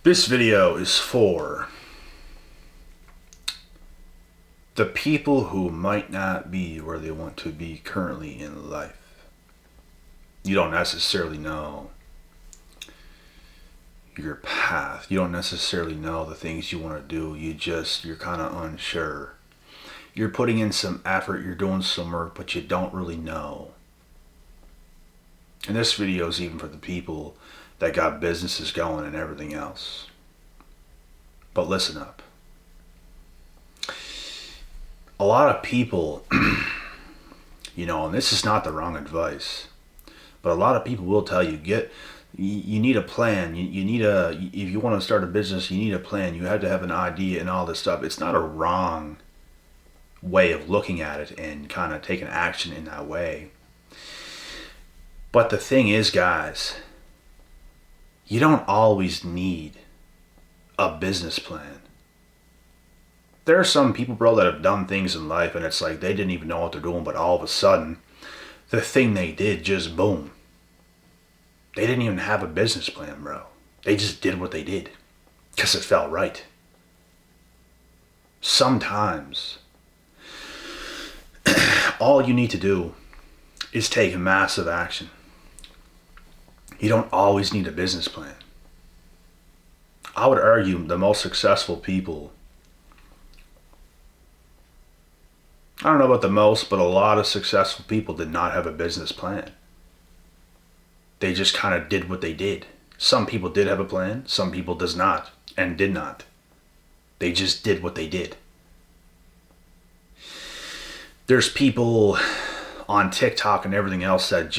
This video is for the people who might not be where they want to be currently in life. You don't necessarily know your path. You don't necessarily know the things you want to do. You're kind of unsure. You're putting in some effort, you're doing some work, but you don't really know. And this video is even for the people that got businesses going and everything else. But listen up. A lot of people, and this is not the wrong advice, but a lot of people will tell you, you need a plan. If you want to start a business, you need a plan. You have to have an idea and all this stuff. It's not a wrong way of looking at it and kind of taking action in that way. But the thing is, guys, you don't always need a business plan. There are some people, bro, that have done things in life and it's like they didn't even know what they're doing, but all of a sudden, the thing they did just boom. They didn't even have a business plan, bro. They just did what they did because it felt right. Sometimes, all you need to do is take massive action. You don't always need a business plan. I would argue the most successful people, I don't know about the most, but a lot of successful people did not have a business plan. They just kind of did what they did. Some people did have a plan, some people does not and did not. They just did what they did. There's people on TikTok and everything else that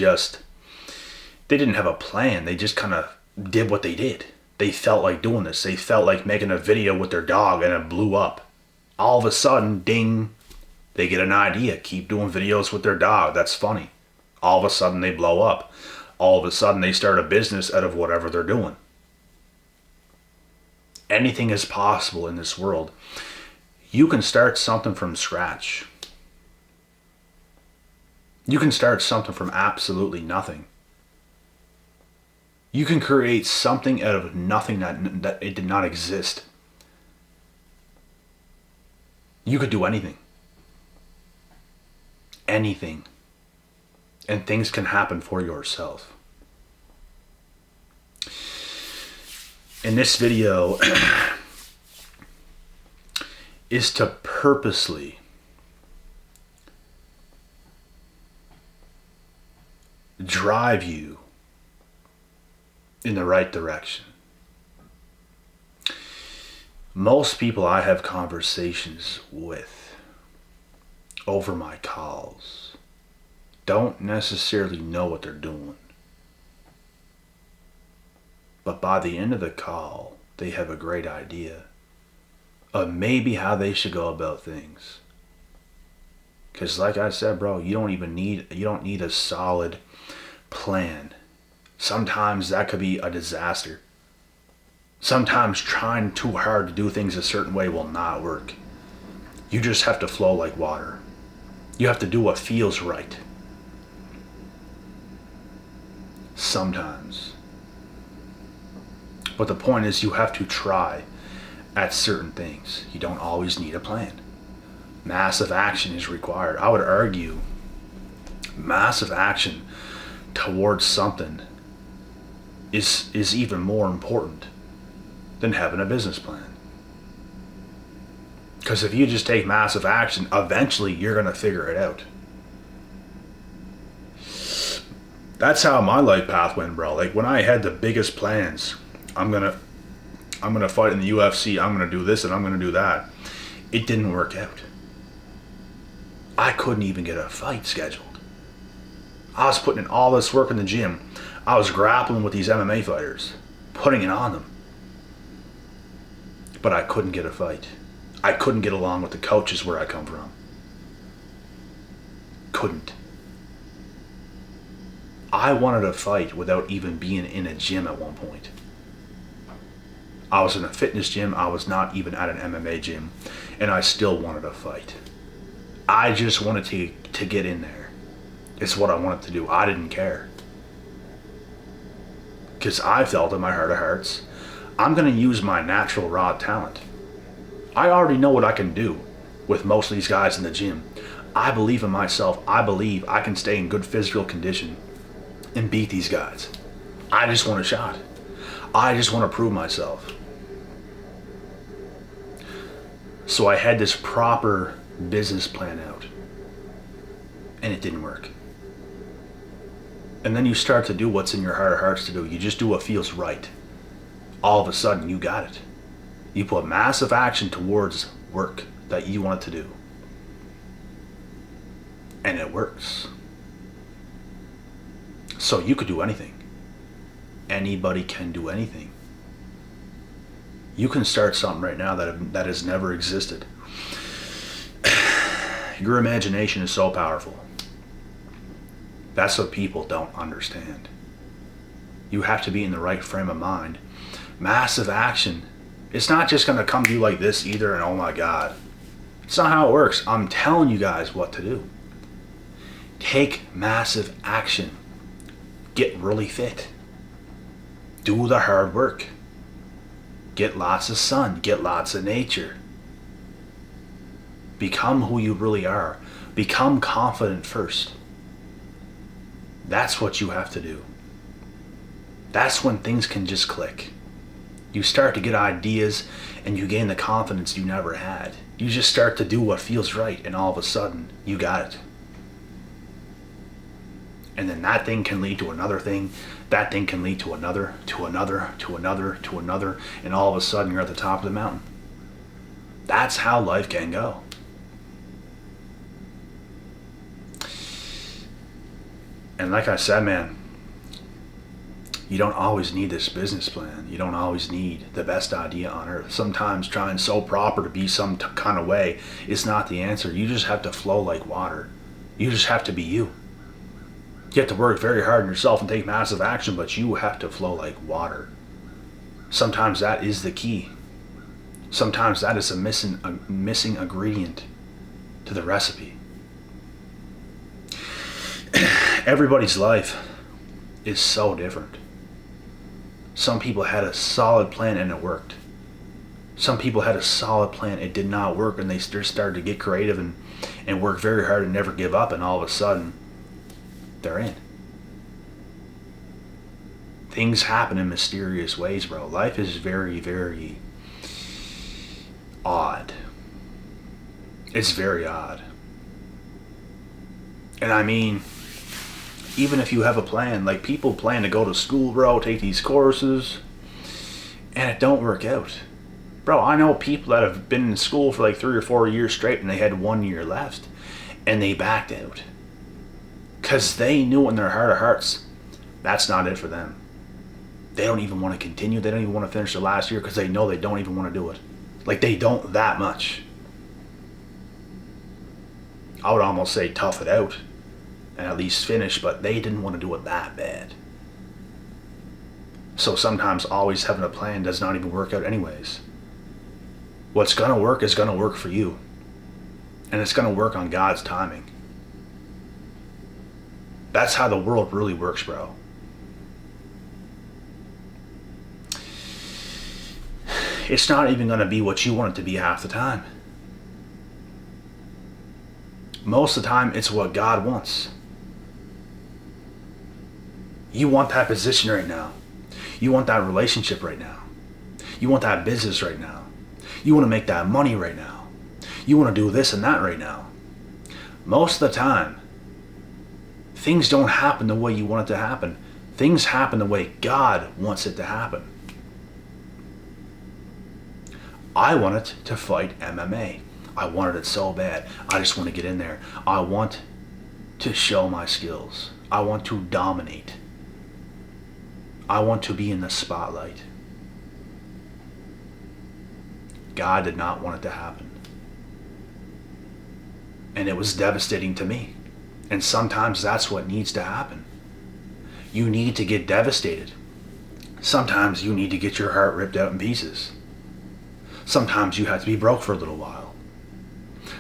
they didn't have a plan. They just kind of did what they did. They felt like doing this. They felt like making a video with their dog and it blew up. All of a sudden, ding, they get an idea. Keep doing videos with their dog. That's funny. All of a sudden, they blow up. All of a sudden, they start a business out of whatever they're doing. Anything is possible in this world. You can start something from scratch. You can start something from absolutely nothing. You can create something out of nothing that it did not exist. You could do anything. Anything. And things can happen for yourself. In this video is to purposely drive you in the right direction. Most people I have conversations with over my calls don't necessarily know what they're doing. But by the end of the call, they have a great idea of maybe how they should go about things. Because like I said, bro, you don't need a solid plan. Sometimes that could be a disaster. Sometimes trying too hard to do things a certain way will not work. You just have to flow like water. You have to do what feels right. Sometimes. But the point is, you have to try at certain things. You don't always need a plan. Massive action is required. I would argue massive action towards something is even more important than having a business plan. Because if you just take massive action, eventually you're going to figure it out. That's how my life path went, bro. Like when I had the biggest plans, I'm gonna fight in the UFC, I'm gonna do this and I'm gonna do that. It didn't work out. I couldn't even get a fight scheduled. I was putting in all this work in the gym. I was grappling with these MMA fighters, putting it on them. But I couldn't get a fight. I couldn't get along with the coaches where I come from. Couldn't. I wanted to fight without even being in a gym at one point. I was in a fitness gym. I was not even at an MMA gym. And I still wanted to fight. I just wanted to get in there. It's what I wanted to do. I didn't care. Because I felt in my heart of hearts, I'm going to use my natural raw talent. I already know what I can do with most of these guys in the gym. I believe in myself. I believe I can stay in good physical condition and beat these guys. I just want a shot. I just want to prove myself. So I had this proper business plan out, and it didn't work. And then you start to do what's in your heart of hearts to do. You just do what feels right. All of a sudden, you got it. You put massive action towards work that you want to do. And it works. So you could do anything. Anybody can do anything. You can start something right now that has never existed. Your imagination is so powerful. That's what people don't understand. You have to be in the right frame of mind. Massive action. It's not just going to come to you like this either, and oh my God. It's not how it works. I'm telling you guys what to do. Take massive action. Get really fit. Do the hard work. Get lots of sun. Get lots of nature. Become who you really are. Become confident first. That's what you have to do. That's when things can just click. You start to get ideas and you gain the confidence you never had. You just start to do what feels right, and all of a sudden, you got it. And then that thing can lead to another thing. That thing can lead to another, to another, to another, to another, and all of a sudden you're at the top of the mountain. That's how life can go. And like I said, man, you don't always need this business plan. You don't always need the best idea on earth. Sometimes trying so proper to be some kind of way is not the answer. You just have to flow like water. You just have to be you. You have to work very hard on yourself and take massive action, but you have to flow like water. Sometimes that is the key. Sometimes that is a missing ingredient to the recipe. Everybody's life is so different. Some people had a solid plan and it worked. Some people had a solid plan, it did not work, and they started to get creative and work very hard and never give up, and all of a sudden, they're in. Things happen in mysterious ways, bro. Life is very, very odd. It's very odd. And I mean, even if you have a plan, like people plan to go to school, bro, take these courses, and it don't work out. Bro, I know people that have been in school for like 3 or 4 years straight, and they had 1 year left, and they backed out. Because they knew in their heart of hearts, that's not it for them. They don't even want to continue. They don't even want to finish the last year because they know they don't even want to do it. Like, they don't that much. I would almost say tough it out and at least finish, but they didn't want to do it that bad. So sometimes always having a plan does not even work out anyways. What's going to work is going to work for you. And it's going to work on God's timing. That's how the world really works, bro. It's not even going to be what you want it to be half the time. Most of the time, it's what God wants. You want that position right now. You want that relationship right now. You want that business right now. You want to make that money right now. You want to do this and that right now. Most of the time, things don't happen the way you want it to happen. Things happen the way God wants it to happen. I wanted to fight MMA. I wanted it so bad. I just want to get in there. I want to show my skills. I want to dominate. I want to be in the spotlight. God did not want it to happen. And it was devastating to me. And sometimes that's what needs to happen. You need to get devastated. Sometimes you need to get your heart ripped out in pieces. Sometimes you have to be broke for a little while.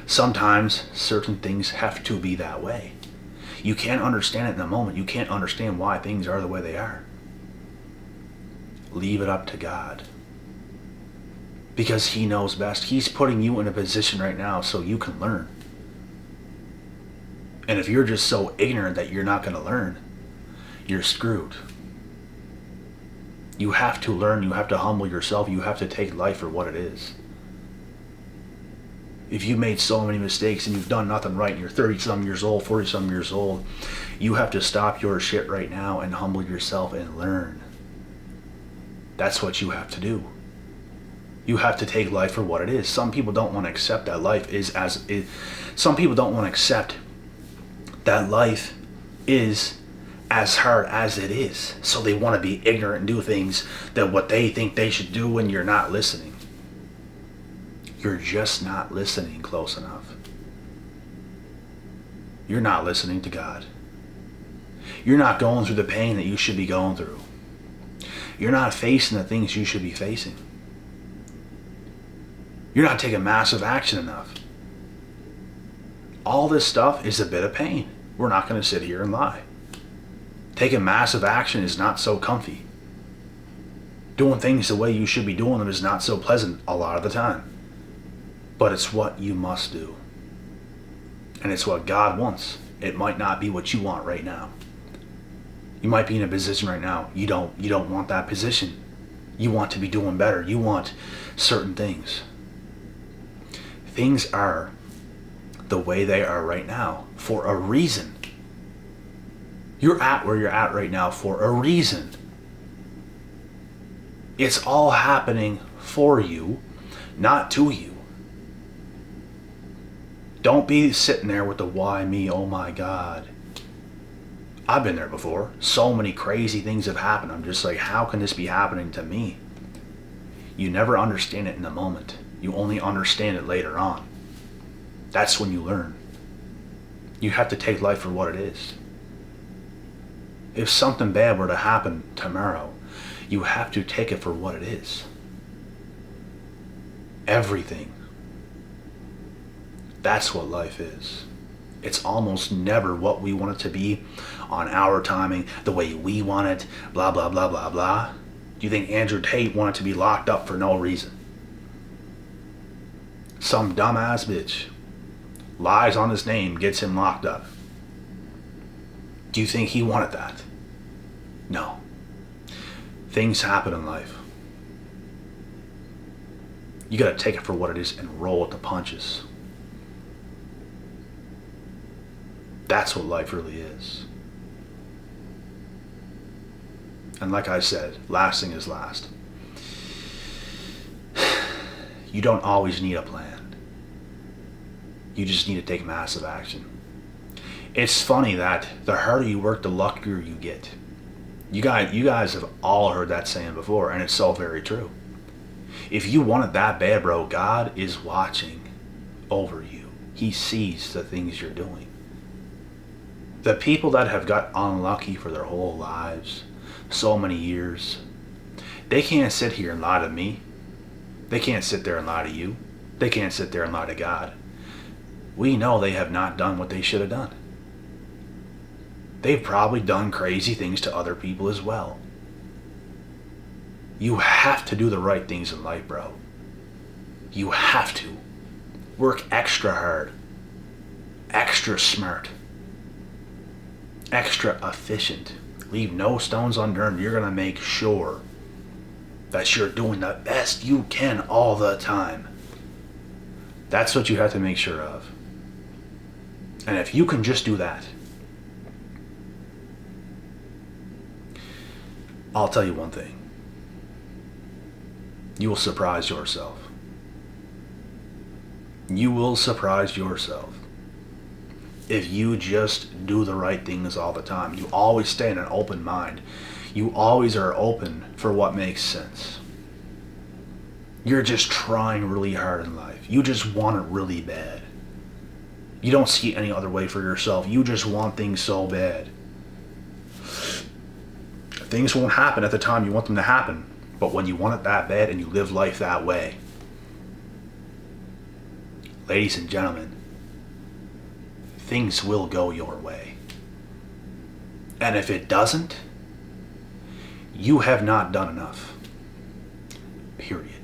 Sometimes certain things have to be that way. You can't understand it in the moment. You can't understand why things are the way they are. Leave it up to God. because he knows best. He's putting you in a position right now so you can learn. And if you're just so ignorant that you're not going to learn, you're screwed. You have to learn. You have to humble yourself. You have to take life for what it is. If you made so many mistakes and you've done nothing right and you're 30-some years old, 40-some years old, you have to stop your shit right now and humble yourself and learn. That's what you have to do. You have to take life for what it is. Some people don't want to accept that life is as it. Some people don't want to accept that life is as hard as it is. So they want to be ignorant and do things that what they think they should do when you're not listening. You're just not listening close enough. You're not listening to God. You're not going through the pain that you should be going through. You're not facing the things you should be facing. You're not taking massive action enough. All this stuff is a bit of pain. We're not going to sit here and lie. Taking massive action is not so comfy. Doing things the way you should be doing them is not so pleasant a lot of the time. But it's what you must do. And it's what God wants. It might not be what you want right now. You might be in a position right now. You don't want that position. You want to be doing better. You want certain things. Things are the way they are right now for a reason. You're at where you're at right now for a reason. It's all happening for you, not to you. Don't be sitting there with the why me, oh my God. I've been there before. So many crazy things have happened. I'm just like, how can this be happening to me? You never understand it in the moment. You only understand it later on. That's when you learn. You have to take life for what it is. If something bad were to happen tomorrow, you have to take it for what it is. Everything. That's what life is. It's almost never what we want it to be on our timing, the way we want it, blah, blah, blah, blah, blah. Do you think Andrew Tate wanted to be locked up for no reason? Some dumbass bitch lies on his name, gets him locked up. Do you think he wanted that? No. Things happen in life. You gotta take it for what it is and roll with the punches. That's what life really is. And like I said, last thing is last. You don't always need a plan. You just need to take massive action. It's funny that the harder you work, the luckier you get. You guys have all heard that saying before, and it's so very true. If you want it that bad, bro, God is watching over you. He sees the things you're doing. The people that have got unlucky for their whole lives, so many years, they can't sit here and lie to me. They can't sit there and lie to you. They can't sit there and lie to God. We know they have not done what they should have done. They've probably done crazy things to other people as well. You have to do the right things in life, bro. You have to. Work extra hard. Extra smart. Extra efficient. Leave no stones unturned. You're going to make sure that you're doing the best you can all the time. That's what you have to make sure of. And if you can just do that, I'll tell you one thing. You will surprise yourself. You will surprise yourself. If you just do the right things all the time. You always stay in an open mind. You always are open for what makes sense. You're just trying really hard in life. You just want it really bad. You don't see any other way for yourself. You just want things so bad. Things won't happen at the time you want them to happen. But when you want it that bad and you live life that way, ladies and gentlemen, things will go your way. And if it doesn't, you have not done enough. Period.